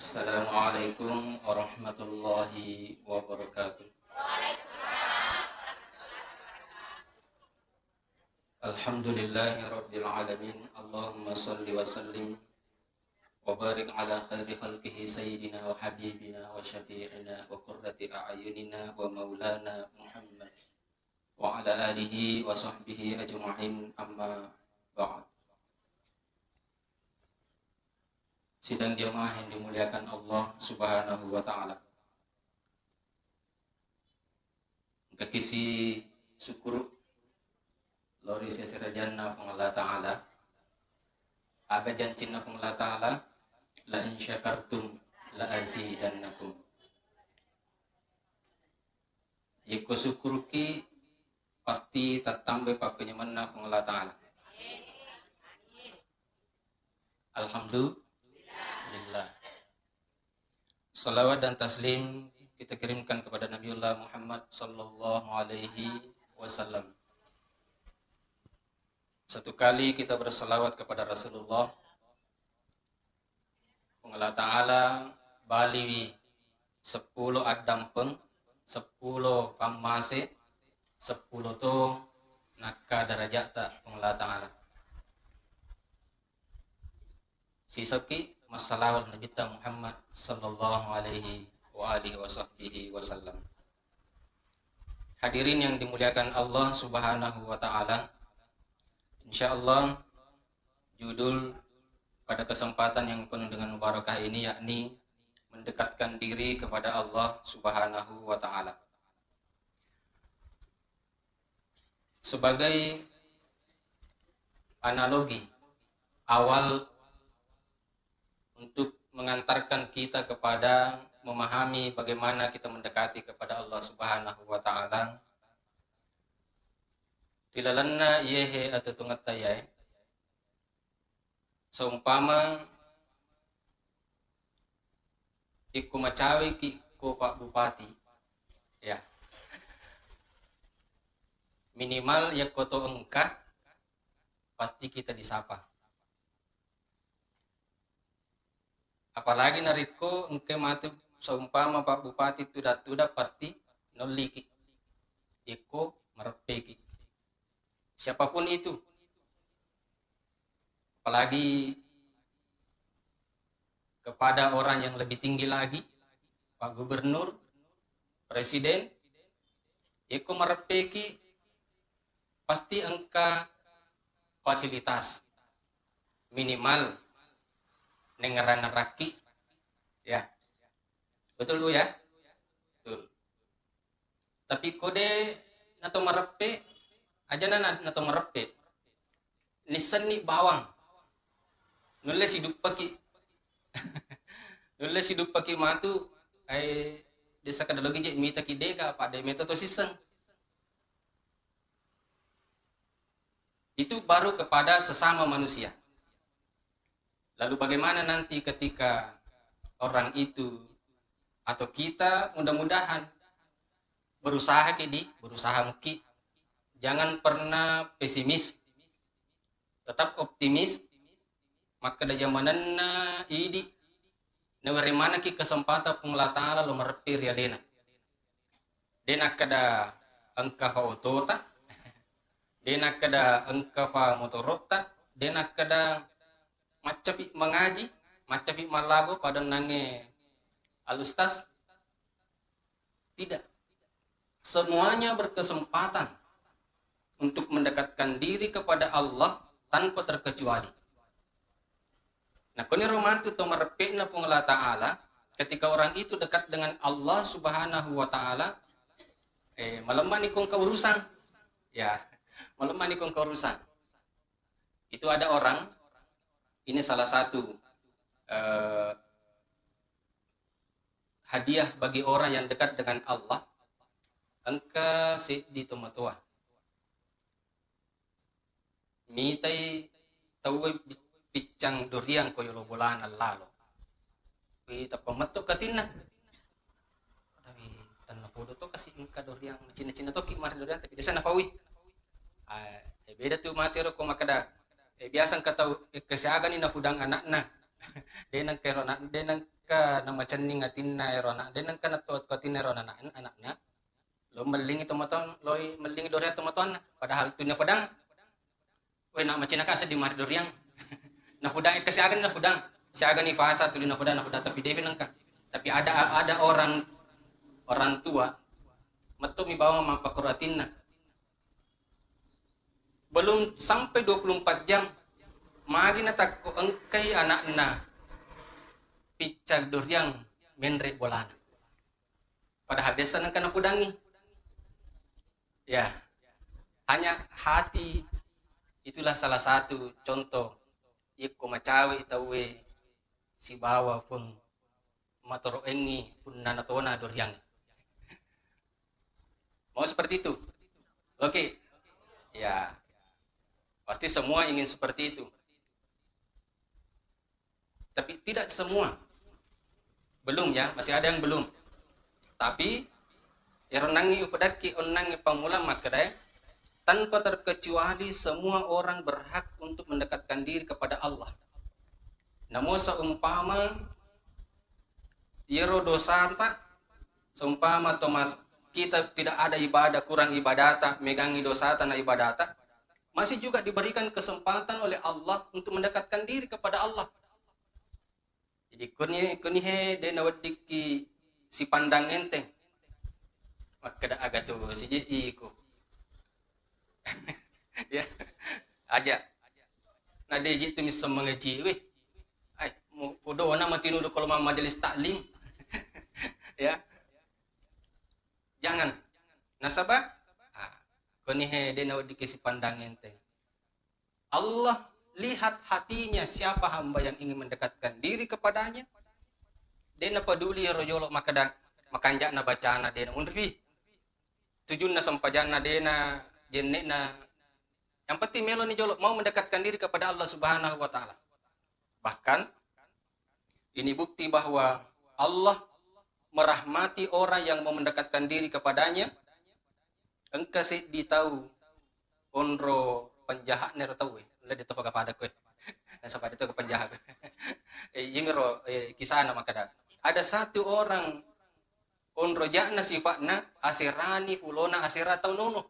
Assalamualaikum warahmatullahi wabarakatuh. Alhamdulillahi rabbil alamin. Allahumma salli wa sallim wa barik ala khairi khalqihi sayyidina wa habibina wa syafi'ina wa qurrati a'yunina wa maulana Muhammad wa ala alihi wa sahbihi ajma'in, amma ba'd. Sidang jemaah yang dimuliakan Allah Subhanahu wa taala. Kekisi syukur lori sesira janna fung Allah taala. Aga jancinna fung Allah taala, la in syakartum la azidannakum. Iko syukur ki pasti tatambe papenyemanna fung Allah taala. Alhamdulillah. Salawat dan taslim kita kirimkan kepada Nabiullah Muhammad sallallahu alaihi wasallam. Satu kali kita bersalawat kepada Rasulullah, Allah Ta'ala bali 10 adampeng, 10 pamase, 10 to nakka darajata Allah Ta'ala. Sisaki masalawat Nabi Muhammad sallallahu alaihi wa alihi wasallam. Hadirin yang dimuliakan Allah Subhanahu wa taala. Insyaallah judul pada kesempatan yang penuh dengan barakah ini yakni mendekatkan diri kepada Allah Subhanahu wa taala. Sebagai analogi awal untuk mengantarkan kita kepada memahami bagaimana kita mendekati kepada Allah Subhanahu wa taala. Tilalanna yehe atau tungatayai. Seumpama iku macawi ki ko Pak Bupati. Ya. Minimal ya koto engka pasti kita disapa. Apalagi nariko engke mati seumpama Pak Bupati tuda pasti noliki. Iko merepeki. Siapapun itu. Apalagi kepada orang yang lebih tinggi lagi, Pak Gubernur, Presiden, iko merepeki pasti engka fasilitas minimal nengerang-ngeraki, ya, betul Bu ya, betul. Tapi kode nato merepe, aja nato merepe, nisan ni bawang, nulis hidup paki, nulis hidup paki matu, desa kadalogi je mita kideka pada meta to sisen. Itu baru kepada sesama manusia. Lalu bagaimana nanti ketika orang itu atau kita mudah-mudahan berusaha muki, jangan pernah pesimis, tetap optimis. Maka da zamananna idi nawari mana ki kesempatan pengala taala lo merpir ya dena kada angka fa otota, dena kada angka fa motorota, dena kada macapi mengaji, macapi malago pada nange alustas. Tidak. Semuanya berkesempatan untuk mendekatkan diri kepada Allah tanpa terkecuali. Nah, kuni romantu to merepekna pengala taala ketika orang itu dekat dengan Allah Subhanahu wa taala, malemah nikung keurusan. Ya, malemah nikung keurusan. Itu ada orang. Ini salah satu hadiah bagi orang yang dekat dengan Allah. Engka si di tomatua. Mitai tahu picang durian ko yolo bulan lalo. Kita pematok katina. Tapi tanah podo to kasi engka durian cina-cina to ki mar durian tapi desa nafawi. Beda tu mati ro ko makada. Biasang kataw kasiagan ni nafudang anak na. Denang kero na denang ka nama cening atinna erona denan kana tot ko tinna erona anaknya lo melingi tomaton lo melingi dorian tomaton padahal tunya fadang we nama cina ka di mar dorian na fudang kasi agan na fudang si agan ni fasa tuli na fudang tapi devi nangka tapi ada orang tua metu mi bawa mampakuratinna belum sampai 24 jam magi na takko engkai anakna picag duriang menre bolana padahal desa nang kana pudangi ya hanya hati itulah salah satu contoh iko macawe itawe si bawa pun matoro engi pun nanatona duriang mau seperti itu oke ya pasti semua ingin seperti itu tapi tidak semua belum ya masih ada yang belum tapi ironangi upadaki onangi pamula makadai tanpa terkecuali semua orang berhak untuk mendekatkan diri kepada Allah namun seumpama yero dosanta seumpama Thomas kita tidak ada ibadah kurang ibadata megangi dosata na ibadata masih juga diberikan kesempatan oleh Allah untuk mendekatkan diri kepada Allah. Jadi kuni he de nawadiki si pandang enteng. Maka ada agak tu si iko. Ya. Aja. Nah de jitu bisa mengaji weh. Ai mu podo na matinudu kalau majelis taklim. Ya. Jangan. Nasabah kuni he de nawadiki si pandang enteng. Allah lihat hatinya siapa hamba yang ingin mendekatkan diri kepadanya. Dena peduli rojolok makanja na bacana dena unri. Tujun na sampajana dena jennena. Yang penting melo ni jolok mau mendekatkan diri kepada Allah Subhanahu wa taala. Bahkan ini bukti bahwa Allah merahmati orang yang mau mendekatkan diri kepadanya. Engkau sih ditahu onro penjahat nero tahu lah dia tahu pada kue dan sampai itu ke penjahat yimiro kisah nama kada ada satu orang onro jakna sifatna asirani fulona asira tau nono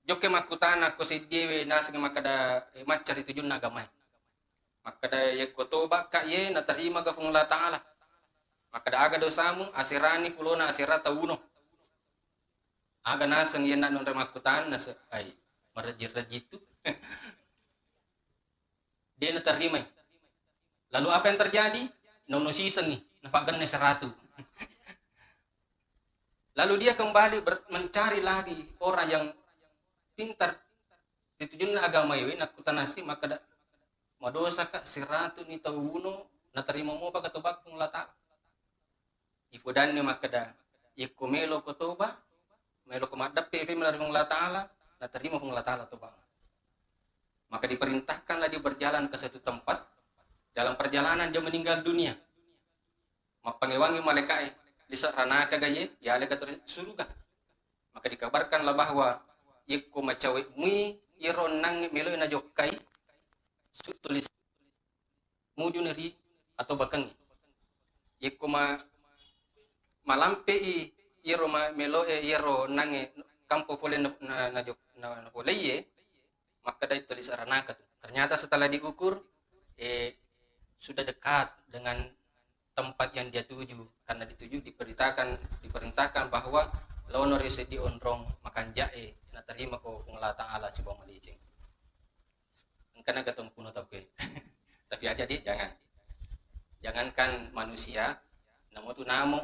joke makutana ko si dewe nasi makada macari tujun nagamai makada ye kotoba ka ye na terima ga Allah taala makada aga dosamu asirani fulona asira tau no aga nasang yan na nung ramakutan na ay marajir-rajit itu dia na terima lalu apa yang terjadi nono season nih nafagan na 100 lalu dia kembali mencari lagi orang yang pintar ditujun na agama iwe nakutanasi maka madosa ka 100 ni tawuno na terima mo pagkatubak kung lata ifudan ni makada ikumelo kotoba melo kumadap pepe melalui Allah Ta'ala na terima Allah Ta'ala tu bang. Maka diperintahkanlah dia berjalan ke satu tempat dalam perjalanan dia meninggal dunia mapangewangi malaikat di sarana kagaye ya alika surga maka dikabarkanlah bahwa iku macawe mui iron nang melo na jokai tulis mujuneri atau bakangi iku malampe iro melo iro nange kampo fole na foleye maka dari tulis aranaka ternyata setelah diukur sudah dekat dengan tempat yang dia tuju karena dituju diperintahkan bahwa lawan resedi onrong makan jae na terima ko Allah Taala si bang malicing engkana gatong puno tapi tapi aja di jangankan manusia namo tu namo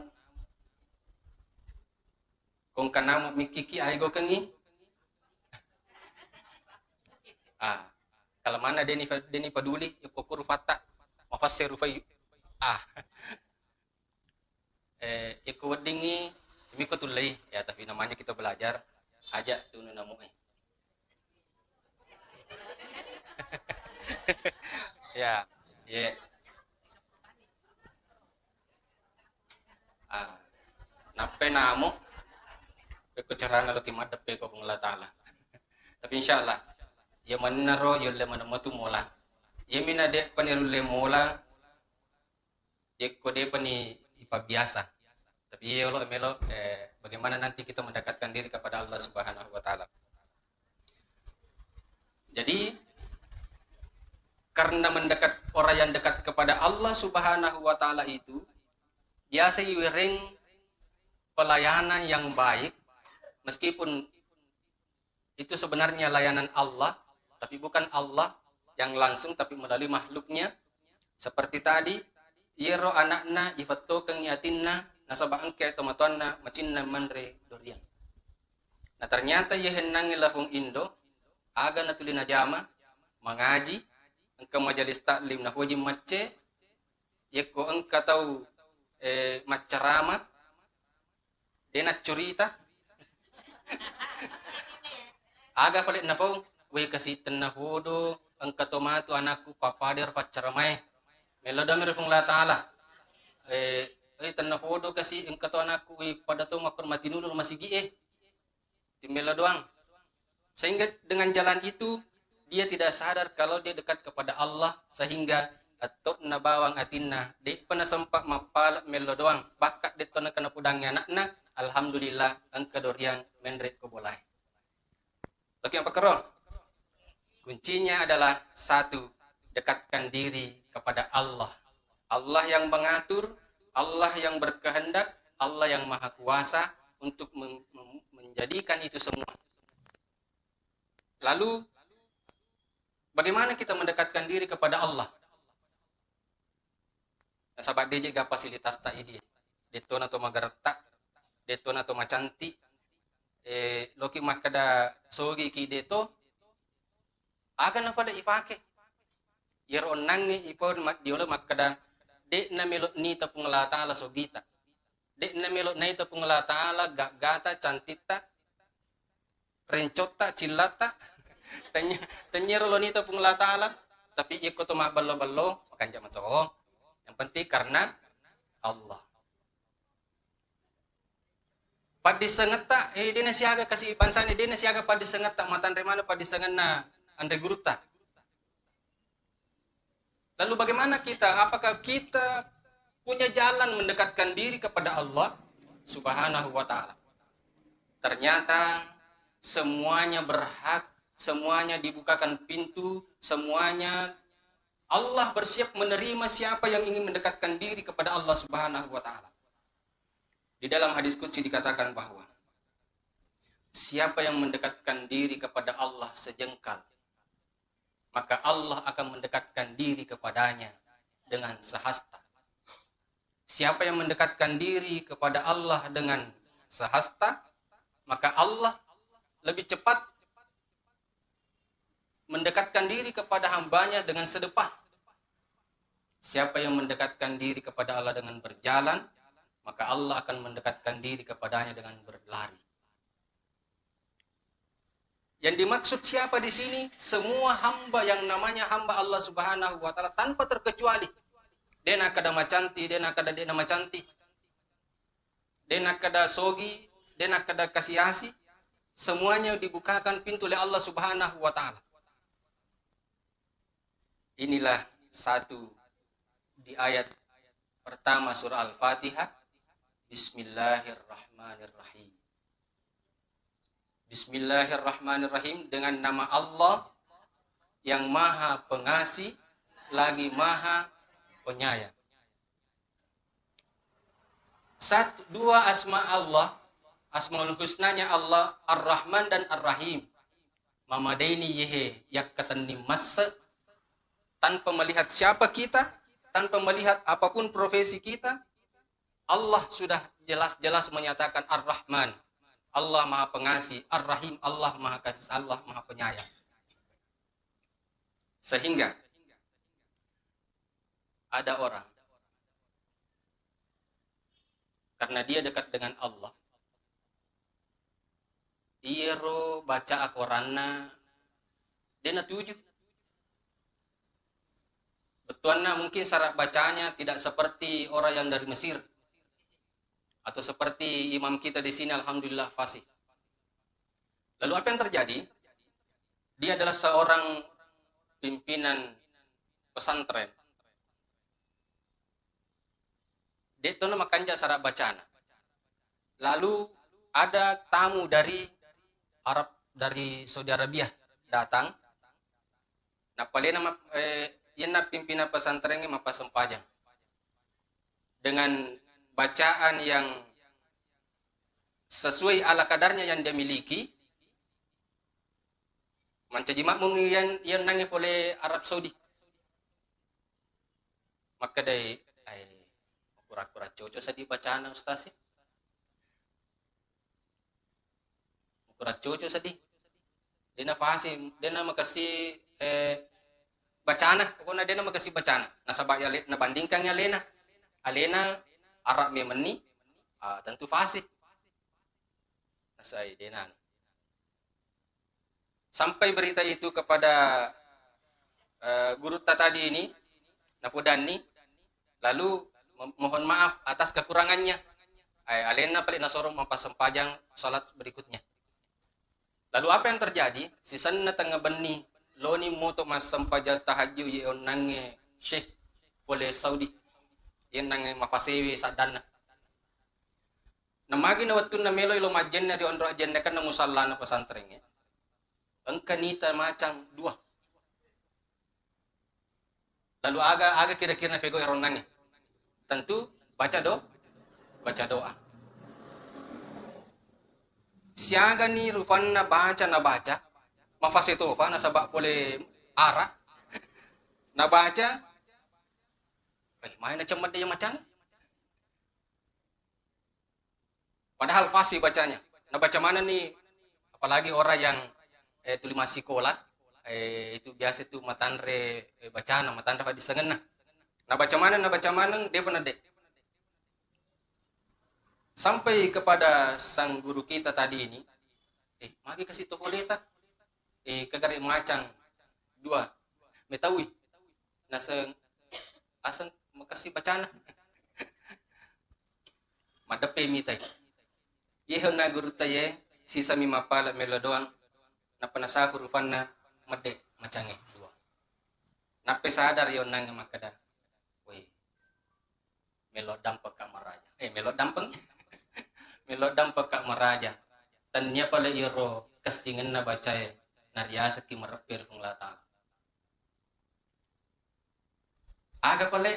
kung kanamo mikiki aigo kengi kalau mana deni peduli yukukur fata mafassiru fay iku wedingi ikut tulai ya tapi namanya kita belajar aja tuh namu ya nape namu kecerana lo timadap ko kung Allah Taala tapi insyaallah ya manaro yo le manamo tu mola ya minade panirule mola kode pani ipa biasa. Tapi ya Allah melo bagaimana nanti kita mendekatkan diri kepada Allah Subhanahu wa taala. Jadi karena orang yang dekat kepada Allah Subhanahu wa taala itu biasa iwering pelayanan yang baik, meskipun itu sebenarnya layanan Allah, tapi bukan Allah yang langsung, tapi melalui makhluknya. Seperti tadi, yero anakna ifatto kang yatinna nasaba angke tomatuanna macinna manre dorian. Nah ternyata yehenang ilafung Indo, aga natulina jama, mengaji, engka majalis taklim na wajib macce, yeko engka tahu macarama, dena curita, aga palit na pong, we kasi tenahodo, engka tomato anakku papader pacaramay, melodamir pong la ta'ala, tenahodo kasi engka to anakku, we pada to mapermatinulul masigi di melo doang. Sehingga dengan jalan itu dia tidak sadar kalau dia dekat kepada Allah, sehingga atau nabawang atinna de pernah sempat mapal melo doang bakat de tona kana pudangnya anakna alhamdulillah angka dorian menrek ko boleh. Oke apa kero? Kuncinya adalah satu, dekatkan diri kepada Allah. Allah yang mengatur, Allah yang berkehendak, Allah yang maha kuasa untuk menjadikan itu semua. Lalu bagaimana kita mendekatkan diri kepada Allah? Sahabat DJ ga fasilitas tak ini. Deton atau magarta, deton atau macanti. Loki makada sogi ki deto. Agan apa da ipake? Yeron nangi ipon diola makada de na melot ni ta pungla taala sogita. De na melot na ita pungla taala gata cantita. Rencota cilata. Tanyero lo nito pungla taala, tapi ikut to maballo-ballo makan jam to. Yang penting karena Allah. Padi sengeta, dia nasiaga kasih pansani, dia nasiaga padi sengeta, matan remana padi sengena ande guruta. Lalu bagaimana kita? Apakah kita punya jalan mendekatkan diri kepada Allah Subhanahu wa taala? Ternyata semuanya berhak, semuanya dibukakan pintu, semuanya Allah bersiap menerima siapa yang ingin mendekatkan diri kepada Allah Subhanahu wa taala. Di dalam hadis qudsi dikatakan bahwa siapa yang mendekatkan diri kepada Allah sejengkal, maka Allah akan mendekatkan diri kepadanya dengan sehasta. Siapa yang mendekatkan diri kepada Allah dengan sehasta, maka Allah lebih cepat mendekatkan diri kepada hambanya dengan sedepah. Siapa yang mendekatkan diri kepada Allah dengan berjalan, maka Allah akan mendekatkan diri kepadanya dengan berlari. Yang dimaksud siapa di sini? Semua hamba yang namanya hamba Allah Subhanahu wa taala tanpa terkecuali. Dena kada macanti, dena kada dena macanti. Dena kada sogi, dena kada kasiasi. Semuanya dibukakan pintu oleh Allah Subhanahu wa taala. Inilah satu di ayat pertama surah Al-Fatihah. Bismillahirrahmanirrahim. Bismillahirrahmanirrahim, dengan nama Allah yang maha pengasih lagi maha penyayang. Dua asma Allah, asmaul husnanya Allah, Ar-Rahman dan Ar-Rahim. Mamadaini yehe yak katani massa, tanpa melihat siapa kita, tanpa melihat apapun profesi kita, Allah sudah jelas-jelas menyatakan Ar-Rahman, Allah maha pengasih, Ar-Rahim, Allah maha kasih, Allah maha penyayang. Sehingga ada orang, karena dia dekat dengan Allah, iro baca Al-Quranna, dia natuju. Betuanna mungkin syarat bacanya tidak seperti orang yang dari Mesir, atau seperti imam kita di sini, alhamdulillah fasih. Lalu apa yang terjadi? Dia adalah seorang pimpinan pesantren. Dito na makanja sarap bacana. Lalu ada tamu dari Arab, dari Saudi Arabia datang. Nah, palena yan na pimpinan pesantrennya mapasempajang dengan bacaan yang sesuai ala kadarnya yang dia miliki. Mancajimak mung yan nangi oleh Arab Saudi. Maka day ay kura-kura coco sa di bacaan ustaz. Kura coco sa di. Dia na fasi, dia na makasi bacana, pokoknya dia na makasi bacana. Nasabak ya nabandingkan ya Lena. Alena Arab memeni, tentu fasi. Nasai dia na. Sampai berita itu kepada guru tadi ini, Napodani, lalu mohon maaf atas kekurangannya. Alena pelik nasorong mempasempajang salat berikutnya. Lalu apa yang terjadi? Sisan na tengah beni, loni moto mas sempaja tahajud yon nange Syekh oleh Saudi, yon nange mafasewi sadana. Namagi na waktu na melo ilo majen na riondro agenda kan na musalla na pesantrennya. Engkanita macam dua. Lalu agak kira-kira na fego eron nange. Tentu baca doa. Siaga ni rufan na baca, mafasito pa nasabak pole ara. Nabaca, main na cemat dia macam. Padahal fasih bacanya. Nabaca mana nih? Apalagi orang yang tulima sekolah, itu biasa itu matanre bacaan, matanre pada disengena. Nabaca mana dia pernah dek. Sampai kepada sang guru kita tadi ini, magi kasih tokoleta, kagari macang dua, metawi, naseng asang makasih bacana, madape mitay. Yehon na guru taye, sisa mi mapala melodoang, na panasa hurufan na made macange dua. Nape sadar yon nang makada, woi, melodam peka maraja, melodam peka maraja. Tanya pala iro kasingan na bacay nariasa ki marapir kung lata. Aga pala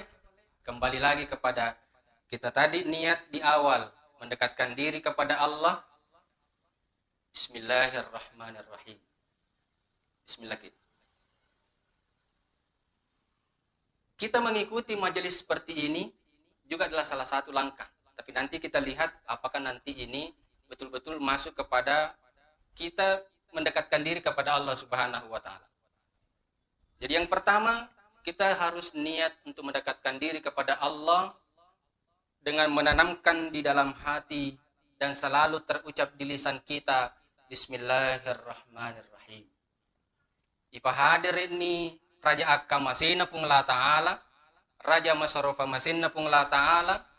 kembali lagi kepada kita tadi niat di awal mendekatkan diri kepada Allah. Bismillahirrahmanirrahim. Bismillah. Kita mengikuti majelis seperti ini juga adalah salah satu langkah. Tapi nanti kita lihat apakah nanti ini betul-betul masuk kepada kita mendekatkan diri kepada Allah Subhanahu wa taala. Jadi yang pertama, kita harus niat untuk mendekatkan diri kepada Allah dengan menanamkan di dalam hati dan selalu terucap di lisan kita Bismillahirrahmanirrahim. Ipahadir ini Raja Akka masina pung la ta'ala, Raja Masarofa masina pung la ta'ala.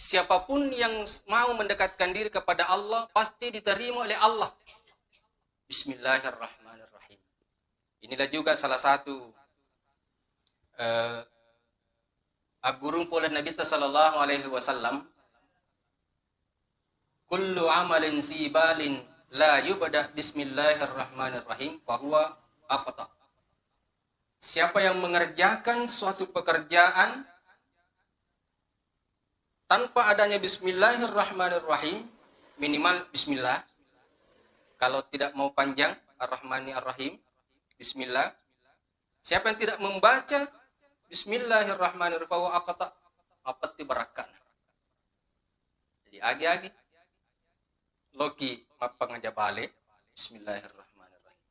Siapapun yang mau mendekatkan diri kepada Allah pasti diterima oleh Allah. Bismillahirrahmanirrahim. Inilah juga salah satu agurung pola Nabi sallallahu alaihi wasallam. Kullu amalin sibalin la yubda bismillahirrahmanirrahim fahuwa aqta. Siapa yang mengerjakan suatu pekerjaan tanpa adanya bismillahirrahmanirrahim, minimal bismillah. Kalau tidak mau panjang, ar-Rahmani ar-Rahim, bismillah. Siapa yang tidak membaca bismillahirrahmanirrahim, fahuwa aqta, apati barakan. Jadi agi-agi loki mapangaja balik, bismillahirrahmanirrahim.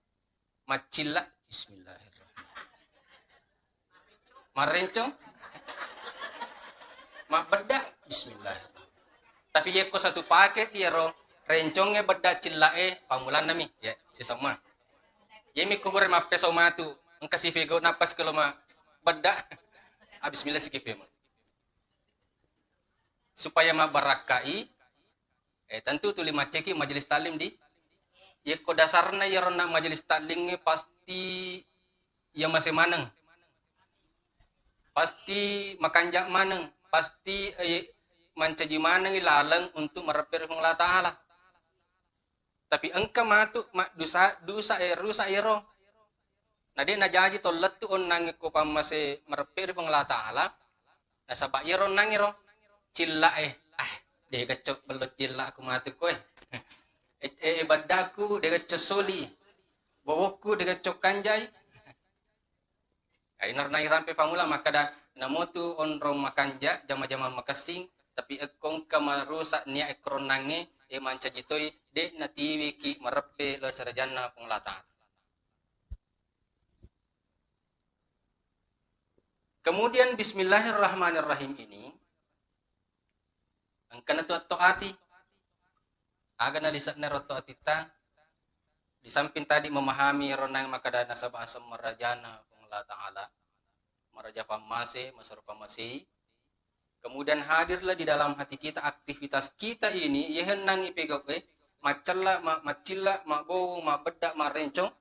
Macilla, bismillahirrahmanirrahim. Marencong, beda bismillah. Tapi ya ko satu paket ya ro rencongnya beda cilae pamulan nami ya si sama. Ya mi kubur ma peso matu engkasi fego napas kalau ma beda bismillah sikip mo. Supaya ma barakai tentu tu lima ceki majelis talim di ya ko dasarna ya ro na majelis talimnya pasti ya masih maneng. Pasti makanjak maneng. pasti mancaji mana ilalang untuk merepir Allah Ta'ala. Tapi engka matu dusa rusa ero. Nah dia najaji tollat tu on nangi ko pamase merepir Allah Ta'ala. Nah sabak ero nangiro cilla dia kecok belot cilla aku mati ko badaku dia kecok soli. Bawoku dia kecok kanjai. Inar nai rampe pamula maka dah namotu on rom makanja jama-jama makasing tapi ekong kamarusak nia ekron nange manca jitoi de natiwi ki marepe lo sarajana penglata. Kemudian bismillahirrahmanirrahim ini angkana taati agana disakna taatita di samping tadi memahami ronang makada nasabah asam marajana penglata taala maraja pamase masar pamase. Kemudian hadirlah di dalam hati kita aktivitas kita ini yehen nang ipegok macella macilla mago mabeda marencong.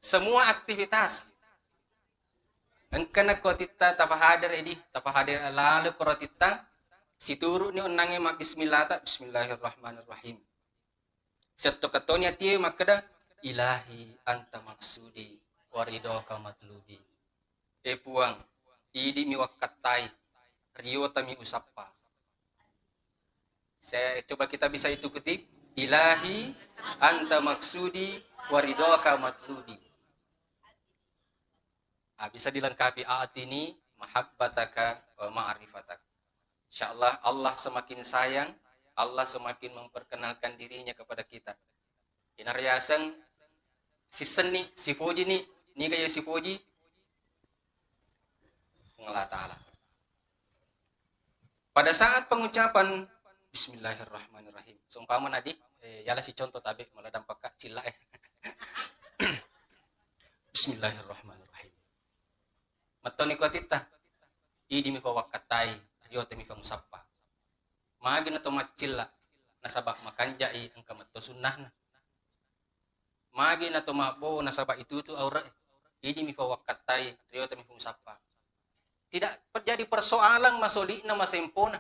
Semua aktivitas engkana ko titta tapahadir edi tapahadir lalu ko titta situru ni onange mak bismillahirrahmanirrahim. Seto katonya tie makada ilahi anta maksudi waridoka matlubi. Puang idi mi wakatai rio tami usappa. Saya coba kita bisa itu kutip ilahi anta maksudi waridoka matlubi. Bisa dilengkapi atini mahabbataka wa ma'rifataka. Insyaallah Allah semakin sayang, Allah semakin memperkenalkan dirinya kepada kita. Inaryasan si seni si foji ni gaya si foji Allah Ta'ala. Pada saat pengucapan bismillahirrahmanirrahim. Seumpama nadi yala si contoh tabe malah dampak kacil lah Bismillahirrahmanirrahim. Matoni ko tita. Idi mi ko wakatai, ayote mi fa musappa. Magi na to macilla nasabak makanjai angka matto sunnahna. Magi na to mabo nasabak itu tu aura. Idi mi fa wakatai, ayote mi fa musappa. Tidak terjadi persoalan masoli na masempona.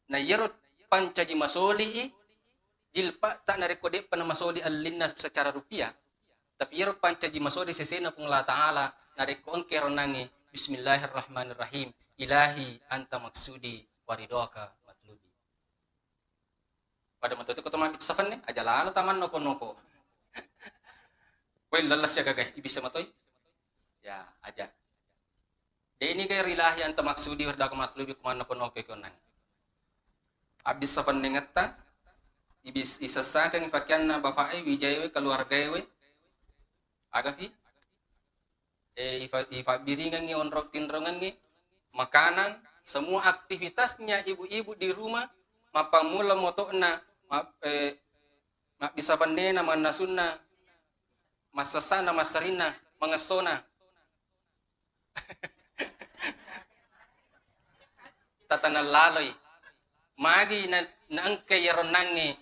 Na yerot pancaji masoli jilpa tak narekode pana masoli allinna secara rupiah. Tapi yerot pancaji masoli sesena kung Allah Ta'ala narekon keronangi bismillahirrahmanirrahim ilahi anta maksudi waridoka matlubi. Pada mata itu ketemu safan ni aja lalu taman noko. Koy lalas ya gagay ibisa matoy. Ya aja. De ini kay rilahi anta maksudi warda matlubi kumana kono konan. Abis safan nengata ibis isasakan ifakianna bapae wijayewe keluargaewe agafi ifa biringan ngi onrok tinrongan ngi makanan semua aktivitasnya ibu-ibu di rumah mapamula motona bisa pandena mana sunna masasana masarina mangesona tatana laloy magi na angke yaron nangi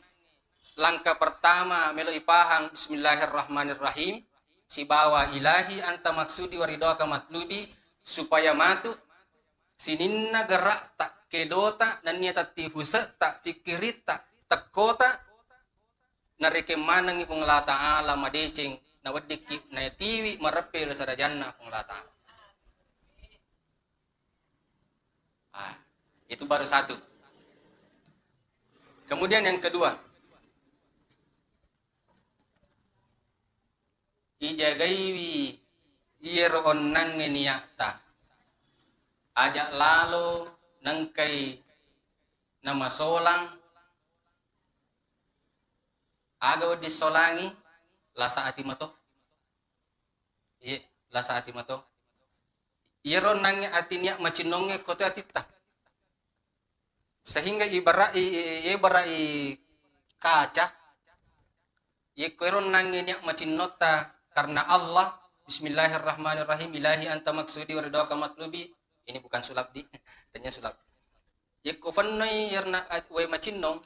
langkah pertama melo ipahang bismillahirrahmanirrahim si bawa ilahi anta maksudi waridoka matlubi supaya matu sininna gerak tak kedota dan niat tifusa tak fikirit tak tekota nareke manangi pung Allah Ta'ala madecing na wadiki na tiwi marepel sadajanna pung Allah Ta'ala. Itu baru satu. Kemudian yang kedua, ijagaiwi iron nange niyata ajak lalu nangkai nama solang agaw disolangi lasa ati mato lasa ati mato iron nange ati niya macinonge kote atita sehingga ibarai kaca iron nange niya macinota karena Allah bismillahirrahmanirrahim ilahi anta maksudi waridoka matlubi. Ini bukan sulap di tanya sulap yakufannai yarna we macinno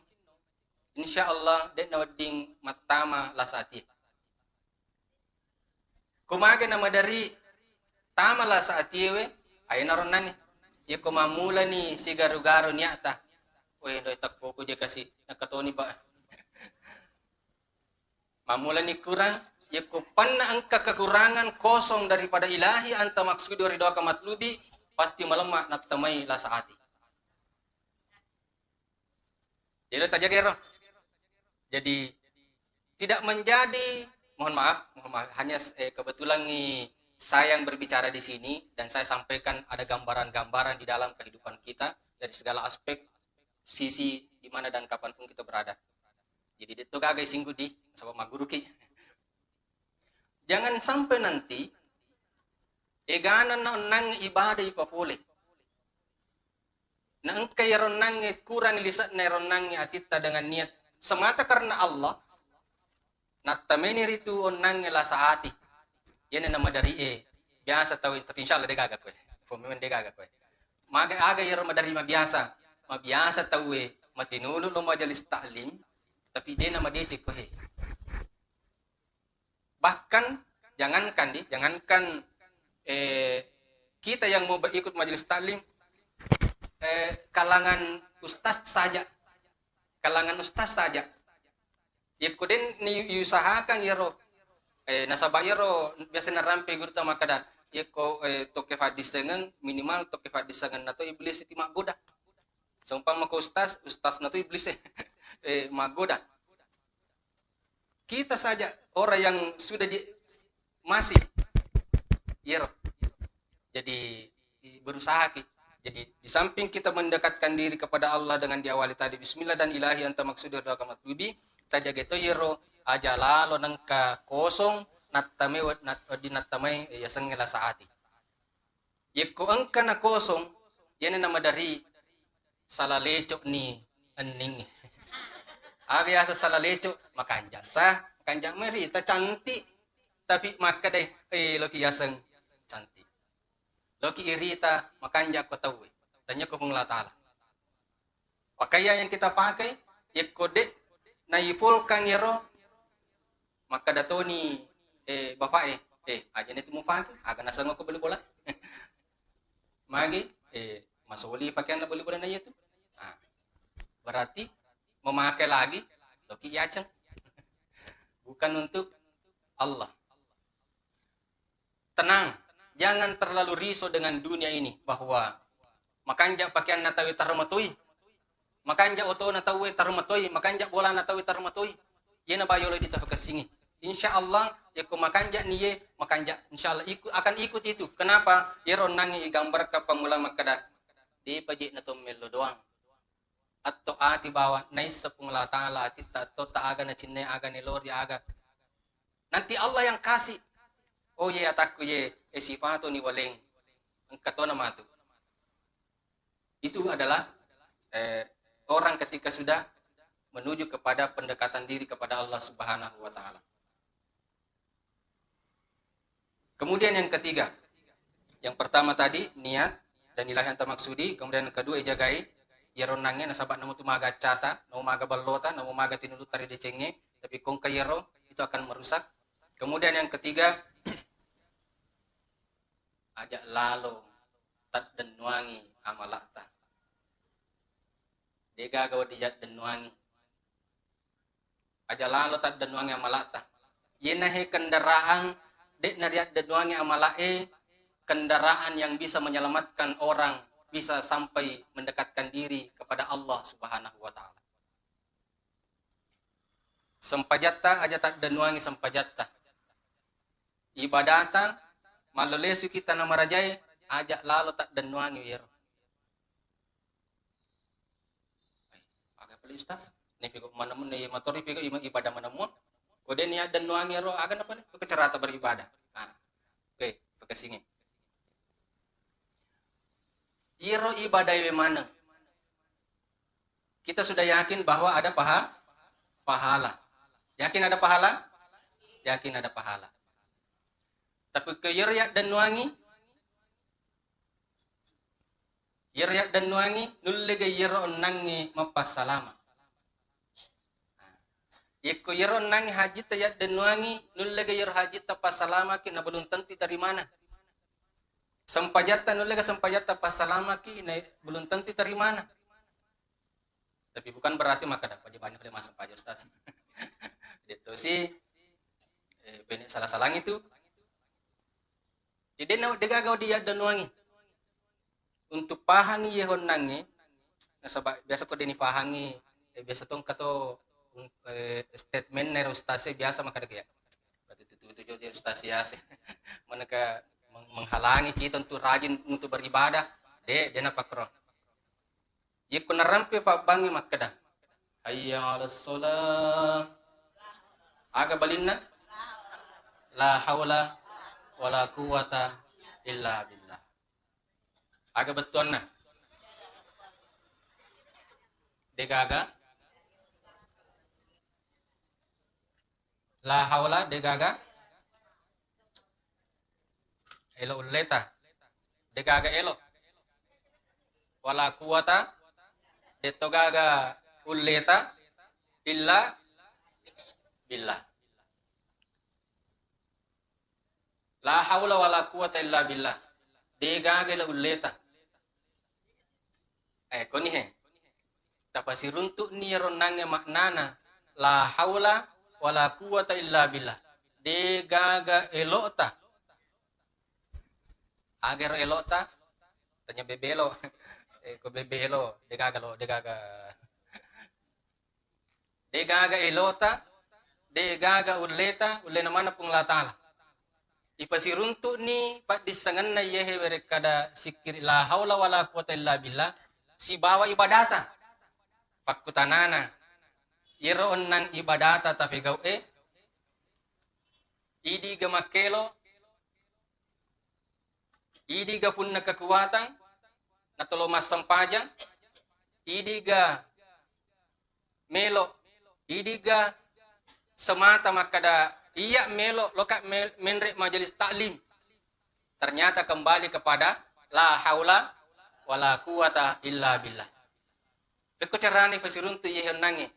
insyaallah de nawading matama lasati kumaga nama dari tamala sa atiwe ay naron nangi yeko mamula ni si garu-garu niata we do takpo ko je kasi nakatoni ba mamula ni kurang yeko panna ang kekurangan kosong daripada ilahi anta maksudu ridho kamatlubi pasti melemah nak temai la saati jadi tidak menjadi mohon maaf hanya kebetulan nih saya yang berbicara di sini dan saya sampaikan ada gambaran-gambaran di dalam kehidupan kita dari segala aspek sisi di mana dan kapanpun kita berada. Jadi itu kagak singgung di sama maguru ki. Jangan sampai nanti eganan nang ibadah ipapole. Nang kaya ronang kurang lisan na ronang atita dengan niat semata karena Allah. Natameni ritu onang la saati. Yan na nama dari biasa tahu tapi insyaallah degaga ko. Fumen degaga ko. Maga aga yero madari mabiasa. Mabiasa tahu matinulu lo majalis ta'lim tapi dia nama dia cek ko Bahkan jangankan kita yang mau berikut majelis taklim kalangan ustaz saja ya kuden ni usahakan yero nasabah yero biasa narampe gurta makada ya ko toke fadis dengan minimal toke fadis dengan nato iblis itu magoda seumpama ko ustaz nato iblis magoda kita saja orang yang sudah masih yero jadi berusaha jadi di samping kita mendekatkan diri kepada Allah dengan diawali tadi bismillah dan ilahi anta maksudur doa kamatlubi kita jaga itu yero aja lalo nangka kosong natame dinatamay yasangela saati yeko angka na kosong yan nama dari salalecok ni aning aga sa salalecok makanja merita cantik tapi maka deh loki yasang cantik loki irita makanja ko tahu tanya ko kung latala pakaian yang kita pakai ya kode naiful kang yero maka datoni bapak aja nih mau pakai aga nasang ko beli bola magi masuli pakaian na beli bola na itu berarti memakai lagi loki yacang bukan untuk Allah. Tenang, jangan terlalu risau dengan dunia ini bahwa makanja pakaian natawi tarmatui, makanja oto natawi tarmatui, makanja bola natawi tarmatui. Yana bayolo dita kesingi. Insyaallah ya ku makanja niye makanja insyaallah akan ikut itu. Kenapa? Yeron nangi gambar ka pamula makada di paji na tumelo doang. Atau ati bawa nais sepung la taala ati ta aga na cinne aga ni lor ya aga nanti Allah yang kasih oh ye atakku ye sifatu ni waleng engkato nama tu itu adalah orang ketika sudah menuju kepada pendekatan diri kepada Allah Subhanahu wa taala. Kemudian yang ketiga, yang pertama tadi niat dan ilahi anta maksudi, kemudian yang kedua ijagai yeronangnya nasabak namu tumaga cata, namu maga balota, namu maga tinulut tari decengnya, tapi kong kayero itu akan merusak. Kemudian yang ketiga ajak lalo tat dan nuangi amalakta. Dega gawa dijat dan nuangi. Ajak lalo tat dan nuangi amalakta. Yenahe kendaraan dek nariat dan nuangi amalae kendaraan yang bisa menyelamatkan orang bisa sampai mendekatkan diri kepada Allah Subhanahu wa taala. Sampajatta ajata danuangi sampajatta. Ibadata malolesu kita nama rajai ajak lalu tak danuangi wir. Agak peli ustaz. Nih pigo mana mun nih motori pigo ibadah mana mun. Kode niat danuangi ro agak apa nih? Kecerata beribadah. Oke, pekesingin. Iro ibadah mana? Kita sudah yakin bahwa ada pahala. Yakin ada pahala? Yakin ada pahala. Tapi ke yiryak dan nuangi nulle ga yiro nangi mapas salama. Yeko yiro nangi haji ta yak dan nuangi nulle ga yiro haji ta pas salama kina belum tentu dari mana. Sempajatan ulega sempajatan pasalama ki belum tentu terimana. Tapi bukan berarti maka dapat banyak pada masa pajak stasi. Itu sih benek salah-salang itu. Jadi degagau dia dan wangi. Untuk pahangi yehon nangi, nasabak biasa ko dini pahangi, biasa tong kato statement nero stasi biasa maka degaya. Berarti itu jadi stasi ya sih. Manaka menghalangi kita untuk rajin untuk beribadah, dia napakro. Ya kuna rampe pa bangi makada. Hayya 'alas shalah. Aga balinna la haula wala quwata illa billah. Aga betuan na. Degaga la haula degaga elo uleta degaga elo wala quwata detogaga uleta illa billah. La haula wala quwata illa billah. Degaga elo uleta. Koni he. Tapasi runtuk ni ronange maknana la haula wala quwata illa billah. Degaga elota. Agar elota tanya bebelo. Ko bebelo degaga degaga elota degaga uleta ulena mana pung la taala. Ipasiruntuk ni pat disangan na yehe kada sikir la haula wala quwata illa billah si bawa ibadata pakutanana iroon ng ibadata tafigaw idi ga makelo idi ga pun nagkakuwatang natulo masampajan idi ga melo idi ga semata makada iya melo loka menre majelis taklim ternyata kembali kepada la haula wala quwata illa billah. Kekocarani fasirun tu yehon nangi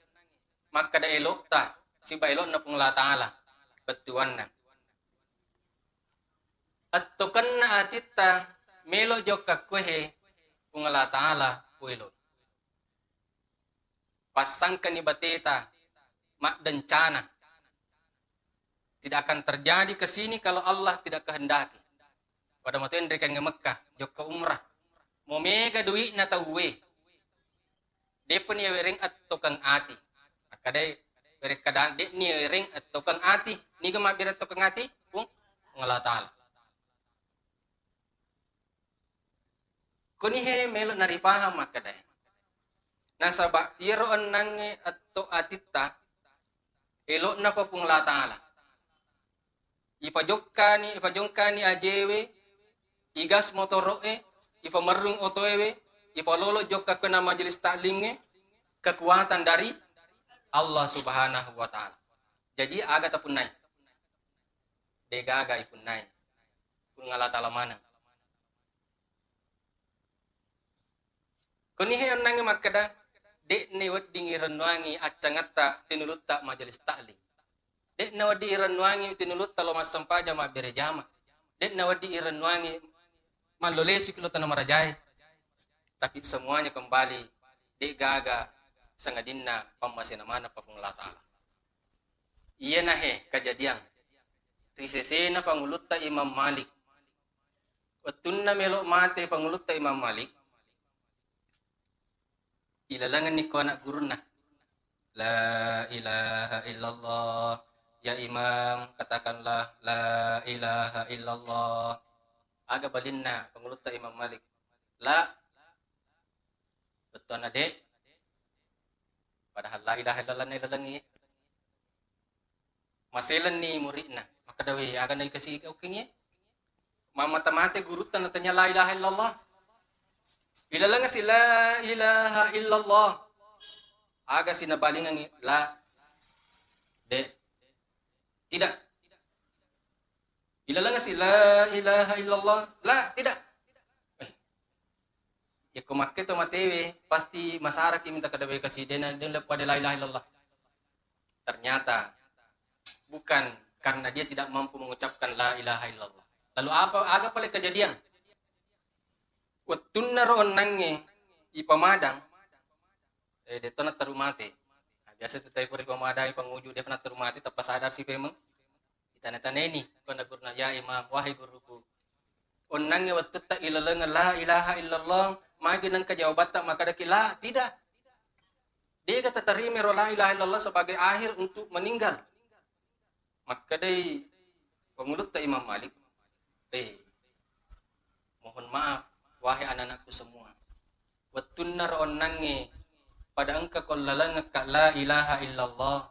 makada elokta si bailon na pung la taala betuan na attukan na atitta melo jokka kwehe pung la taala puelo pasang kanibateta mak dencana tidak akan terjadi ke sini kalau Allah tidak kehendaki. Pada waktu mereka ke Mekah, jokka umrah, mau mega duit na tauwe. Depo ni ring at tukang ati. Kadai mereka dan de ni ring at tukang ati. Ni gama birat tukang ati, kung Allah Taala. Kuni he melo naripaham makadai. Nasaba iroon nange atto atita elo na pa pung la Taala. Ipajongkani ajewe igas motoroe ipamarung otoewe ipalolo jokka kena majelis taklimnya kekuatan dari Allah Subhanahu wa taala. Jadi aga tapun nai. Degaga ipun nai. Pun ngala taala mana. Kuni he nangi makada de ne weddingi renwangi acangata tinulutta majelis taklim. Dek na wadi iranwangi tinulut talo masampaja ma berejama. Dek na wadi iranwangi malolesi kilo tanah marajai. Tapi semuanya kembali dek gaga sangadinna pamasina mana papung la taala. Iya nahe kejadian. Tisesena pangulutta Imam Malik. Watunna melo mate pangulutta Imam Malik. Ilalangan ni ko anak guruna. La ilaha illallah. Ya Imam, katakanlah la ilaha illallah. Aga balinna pangulutta Imam Malik. La. Betul na dek. Padahal la ilaha illallah na ilalangi. Maselan ni muridna. Maka dawi aga na ikasi ukingnya. Mamata-mate gurutan natanya la ilaha illallah. Ilalang si la ilaha illallah. Aga sinabalingan la. Dek. Tidak. Ilalang si la ilaha illallah. La, tidak. Ya kumakke to matewe pasti masyarakat minta kadawe kasih dena pada la ilaha illallah. Ternyata bukan karena dia tidak mampu mengucapkan la ilaha illallah. Lalu apa agak paling kejadian? Wattunna roon nange ipamadang dito na tarumate. Biasa tu tayo puri pamadang ipanguju dia pernah tarumate tapos sadar si pemeng itana-taneni ko nagurna ya imam wahai guruku. On nange wattutta ilalang la ilaha illallah magi nang kajawabata maka dakila tidak. Dia kata terima la ilaha illallah sebagai akhir untuk meninggal. Maka day pengulut ta Imam Malik. Mohon maaf wahai anak-anakku semua. Wattunna roon nange pada engkau kollalang ka la ilaha illallah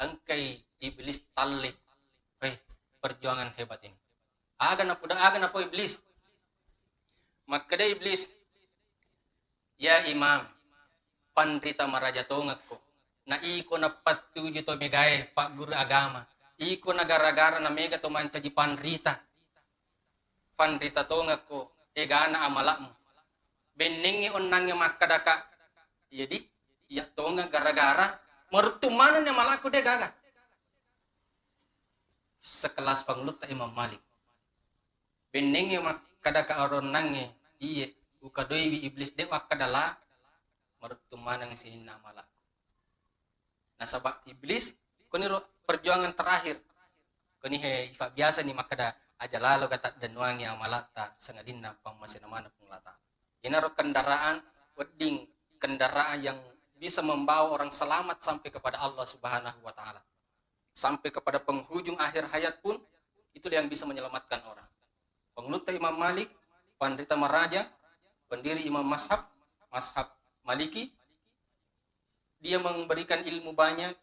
angkai iblis talik. Perjuangan hebat ini. Aga na po iblis. Maka day iblis ya imam pandrita marajatongak ko na iko na patuju to megay pak guru agama. Iko na gara-gara na mega to manca di pandrita. Pandrita tongak ko egana amalak mo. Beningi onang yang makadaka. Jadi, ya tonga gara-gara merutumanan yang malaku deh gaga. Sekelas panglut ta Imam Malik. Beningi makadaka oronange iye ukadoi iblis deh wakadala merutumanan yang sini malaku. Nah sabab iblis kuni perjuangan terakhir. Kuni biasa ni makada aja lalu kata danuangi amalata sangadina pamasinamana penglata. Inaro kendaraan wedding kendaraan yang bisa membawa orang selamat sampai kepada Allah Subhanahu wa taala. Sampai kepada penghujung akhir hayat pun itu yang bisa menyelamatkan orang. Pengelut Imam Malik, Pandrita Maraja, pendiri Imam Mazhab Maliki, dia memberikan ilmu banyak.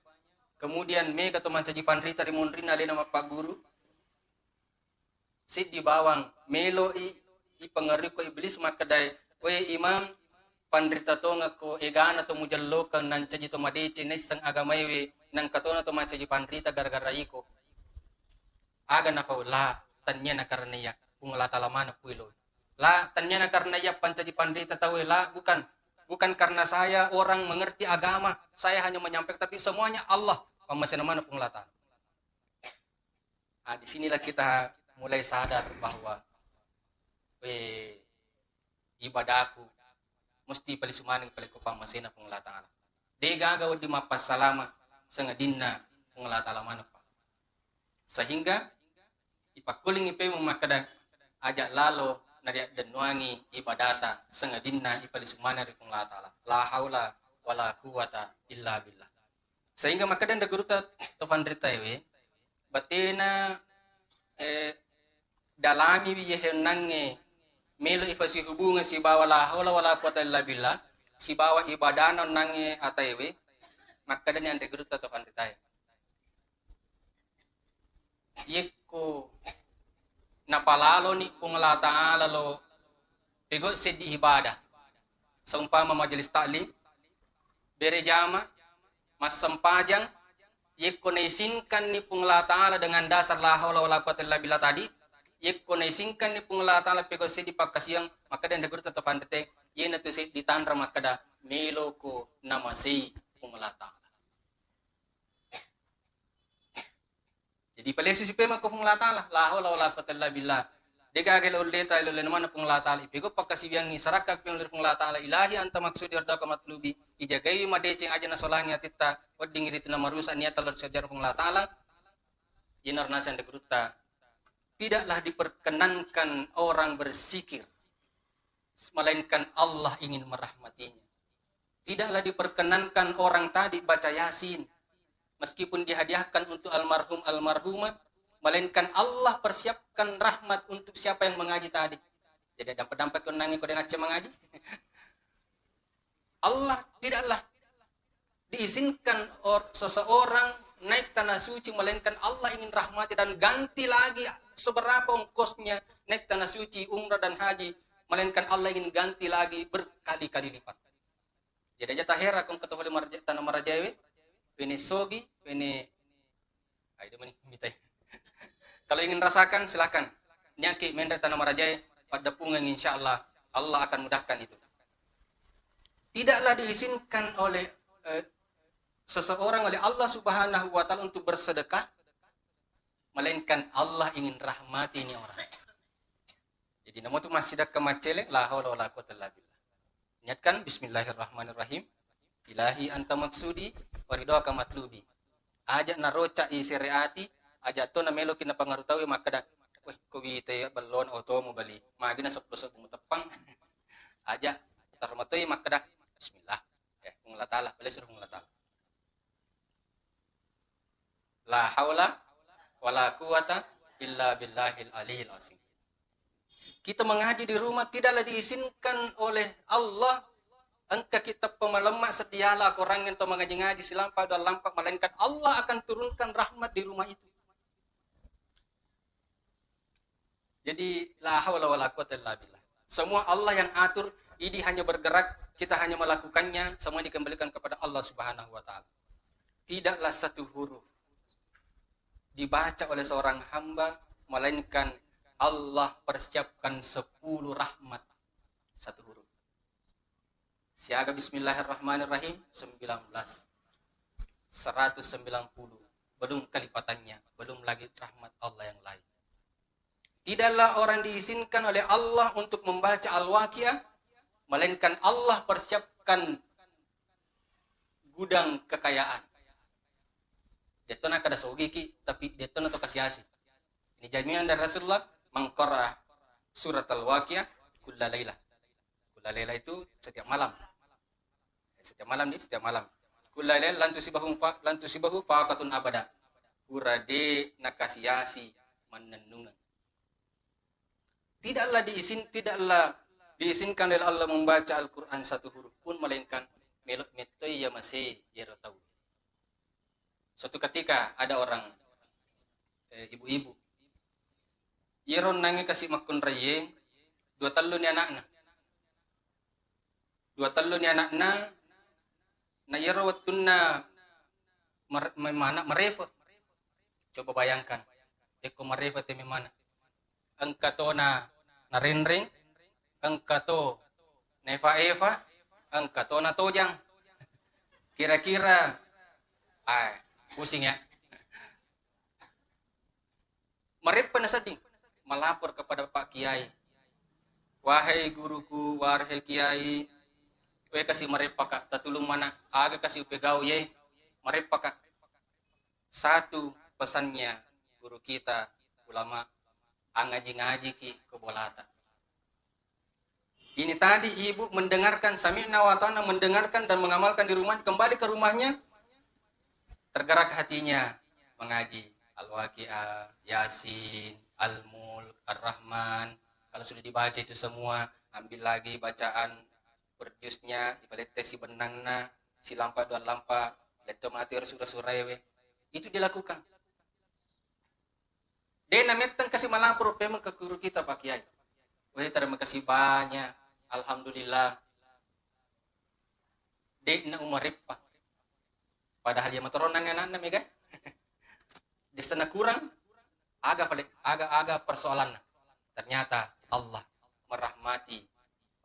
Kemudian mega to mancaji Pandrita rimundrina le nama Pak Guru. Sid di bawang melo i pengaruh ko iblis makadai we imam pandrita to ngako egana to mujallokan nan caji to madece nesang agamaiwe nang katona to mancaji pandrita gara-gara iko aga na paula tanya na karnaya kung la talamana puilo la tanya na karnaya pancaji pandrita tawe la bukan karena saya orang mengerti agama saya hanya menyampaikan tapi semuanya Allah pamasinamana penglata. Disinilah kita mulai sadar bahwa ibadahku mesti palisumaning palikupang masina pong latala. Di gagawad di mapasalama sa ngadinna pong latala manapa. Sehingga ipakuling ipe makada ajak lalo na danuangi ibadata sa ngadinna ipalisumaning pong latala. La haula wala quwata illa billah. Sehingga makada ndaguruta to pandrita ewe batina dalami wiye nange melo ifasi hubungan si bawa la haula wala quwata illa billah si bawa ibadanon nange ataywe makada ni ande gruta to panditay yeko napalalo ni kung la taala lo pego sedi ibadah seumpama majelis taklim bere jama mas sempajang yeko naisinkan ni kung la taala dengan dasar la haula wala quwata illa billah tadi yeko naisingkan ni pungla taala pego sedi pakasiang makada ndagur tetap andete yena tu se ditandra makada melo ko namasi pungla taala. Jadi palesi si pema ko pungla taala la haula wala quwata illa billah. Degagel uleta ilole namana pungla taala pego pakasiang isarakak pung pungla taala ilahi anta maksudi arda ka matlubi ijagai madeceng aja na solangi atitta wedding iritu namarusa niatal sejar pungla taala yenar nasan ndegurta. Tidaklah diperkenankan orang berzikir, melainkan Allah ingin merahmatinya. Tidaklah diperkenankan orang tadi baca Yasin, meskipun dihadiahkan untuk almarhum almarhumah, melainkan Allah persiapkan rahmat untuk siapa yang mengaji tadi. Jadi dapat kenangan kode ngaji mengaji. Allah tidaklah diizinkan seseorang naik tanah suci, melainkan Allah ingin rahmati dan ganti lagi seberapa ongkosnya naik tanah suci, umrah dan haji, melainkan Allah ingin ganti lagi berkali-kali lipat. Jadi aja tahera kung katuhuli tanah marajawe, pene sogi, pene ayo mani mitai. Kalau ingin rasakan silakan. Nyaki mendre tanah marajawe pada pungang insyaallah Allah akan mudahkan itu. Tidaklah diizinkan oleh seseorang oleh Allah Subhanahu wa taala untuk bersedekah, melainkan Allah ingin rahmati ini orang. Jadi namo tu masih dak kemacele la haula wala quwwata illa billah. Niatkan bismillahirrahmanirrahim. Ilahi anta maksudi waridaka matlubi. Aja naroca i syariati, aja to na melo kina pangarutawi makada. Weh, ko bite balon auto mo bali. Magi na sok-sok mo tepang. Aja tarmatoy makada. Bismillah. Kung latala, bali suruh kung latala. La haula wala quwata illa billahil aliyil azim. Kita mengaji di rumah tidaklah diizinkan oleh Allah. Engkau kita pemalemak sedialah orang yang mengaji-ngaji silampak dan lampak, melainkan Allah akan turunkan rahmat di rumah itu. Jadi la haula wala quwwata illa billah. Semua Allah yang atur, ini hanya bergerak, kita hanya melakukannya, semua dikembalikan kepada Allah Subhanahu wa taala. Tidaklah satu huruf dibaca oleh seorang hamba melainkan Allah persiapkan 10 rahmat satu huruf. Siaga bismillahirrahmanirrahim 19. 190. Belum kelipatannya, belum lagi rahmat Allah yang lain. Tidaklah orang diizinkan oleh Allah untuk membaca Al-Waqiah, melainkan Allah persiapkan gudang kekayaan. Detona kada sogiki, tapi detona to kasiasi. Ini jaminan dari Rasulullah, mengqara surat Al-Waqiah kulla lailah. Kulla lailah itu setiap malam. Setiap malam nih, setiap malam. Kulla lail lan tusibahu faqatun abada. Urade nakasiasi menenungan. Tidaklah diizinkan oleh Allah membaca Al-Qur'an satu huruf pun melainkan melok metoy ya masih jero tahu. Suatu ketika ada orang ibu-ibu yeron nangi kasih makun raye dua telun ni anakna na yero watunna mana merepot. Coba bayangkan eko merepot te mana angkato na rinring, angkato na eva angkato na tojang, kira-kira pusing ya. Mereka na sading melapor kepada Pak Kiai. Wahai guruku, wahai Kiai, we kasih mereka kak, tatulung mana, aga kasih pegau ye, mereka kak. Satu pesannya guru kita, ulama, ngaji-ngaji ki kebolatan. Ini tadi ibu mendengarkan, sami'na wa ta'na, mendengarkan dan mengamalkan di rumah, kembali ke rumahnya, tergerak hatinya mengaji Al-Waqiah, Yasin, Al-Mulk, Ar-Rahman. Kalau sudah dibaca itu semua, ambil lagi bacaan berjusnya, dipalete si benangna, si lampa dua lampa, leto mati surah-surah. Itu dilakukan. Dia nametang kasih malapor memang ke guru kita Pak Kiai. Wah, terima kasih banyak. Alhamdulillah. Dia na umaripa. Padahal dia matoronang anak mega. Di sana kurang aga persoalan. Ternyata Allah merahmati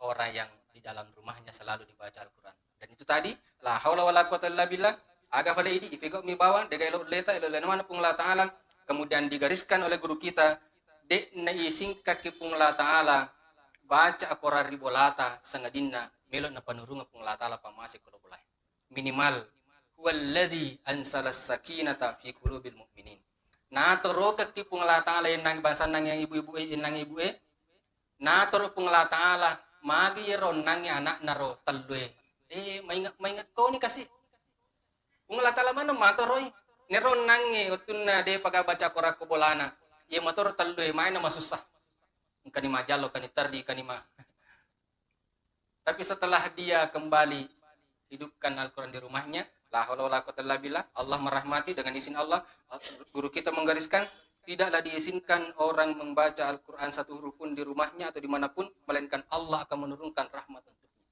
orang yang di dalam rumahnya selalu dibaca Al-Qur'an. Dan itu tadi la haula wala quwwata illa billah, aga pada ini ifigo mi bawa dega ilo leta ilo lenwana pung la ta'ala, kemudian digariskan oleh guru kita de na isingka ki pung la ta'ala baca akora ribolata sangadinna melo na panurunga pung la ta'ala pamasi kulo bulai. Minimal huwallazi ansalas sakinata fi qulubil mu'minin. Natoro kaki pung la ta'ala yang bahasa nang yang ibu-ibu nang ibu natoro pung la ta'ala magi ron nang anak naro talwe maingat kau ni kasih pung la ta'ala mana matoroi neron nang utunna de paga baca qora ko bolana ye motor talwe main na masusah kani majalo kani tardi kani ma. Tapi setelah dia kembali hidupkan Al-Qur'an di rumahnya, la haula wala quwwata illa billah, Allah merahmati dengan izin Allah. Guru kita menggariskan tidaklah diizinkan orang membaca Al-Qur'an satu huruf pun di rumahnya atau dimanapun, melainkan Allah akan menurunkan rahmat untuknya.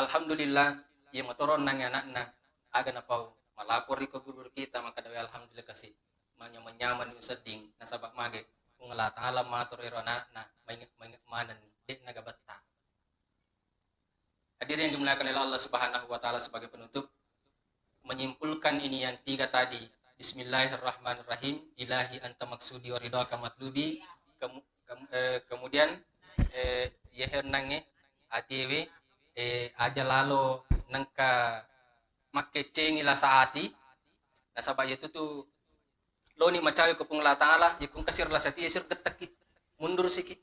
Alhamdulillah, ia motoron nang anakna aga na pau malapor ke guru kita, maka dawe alhamdulillah kasih menyaman di seding nasabak mage kung la ta'ala matur ero anakna maingat manan de nagabatta. Hadirin yang dimuliakan oleh Allah Subhanahu wa taala, sebagai penutup menyimpulkan ini yang tiga tadi. Bismillahirrahmanirrahim. Ilahi anta maksudi wa ridhaka matlubi. kemudian yeher nange atiwe aja lalo nangka makke cengi la saati nasaba itu tuh loni macawi ke Allah Ta'ala yakun kasir la sati sir getak mundur sikit.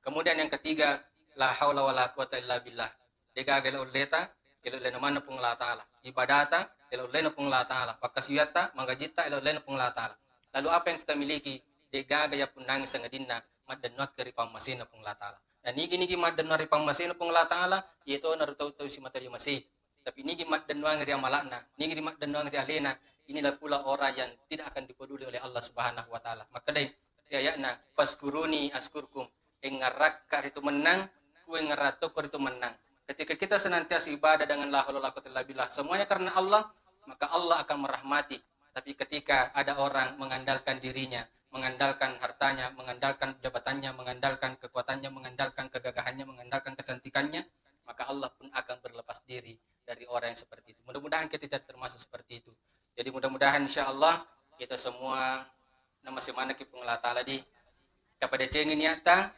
Kemudian yang ketiga la haula wala quwata illa billah degagal uleta ilo leno mana pung Allah Ta'ala ibadata ilo leno pung Allah Ta'ala pakasiyata manggajita ilo leno pung Allah Ta'ala. Lalu apa yang kita miliki degagaya pun nangis sangadinna madanwa keri pamasina pung Allah Ta'ala. Dan nigi madanwa ri pamasina pung Allah Ta'ala yaitu narutau si materi masih. Tapi nigi madanwa ngeri amalana, nigi madanwa ngeri alena, inilah pula orang yang tidak akan dipeduli oleh Allah Subhanahu wa taala. Maka dai ayatna faskuruni askurkum engarak itu menang, kue ngerato itu menang. Ketika kita senantiasa ibadah dengan la haula wala quwwata illa billah, semuanya karena Allah, maka Allah akan merahmati. Tapi ketika ada orang mengandalkan dirinya, mengandalkan hartanya, mengandalkan jabatannya, mengandalkan kekuatannya, mengandalkan kegagahannya, mengandalkan kecantikannya, maka Allah pun akan berlepas diri dari orang yang seperti itu. Mudah-mudahan kita tidak termasuk seperti itu. Jadi mudah-mudahan insya-Allah kita semua nama semana ki Allah Ta'ala di kepada cengin niata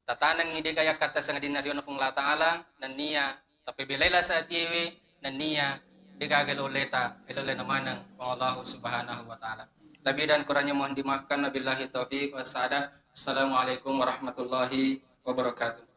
tatanan ngide gaya kata sangat dinariona pung Allah Ta'ala dan nia tapi belela saat yewe dan nia degagal oleta elolena manang pung Allah Subhanahu wa taala. Lebih dan kurangnya mohon dimaafkan. Wabillahi taufiq wassalam. Assalamualaikum warahmatullahi wabarakatuh.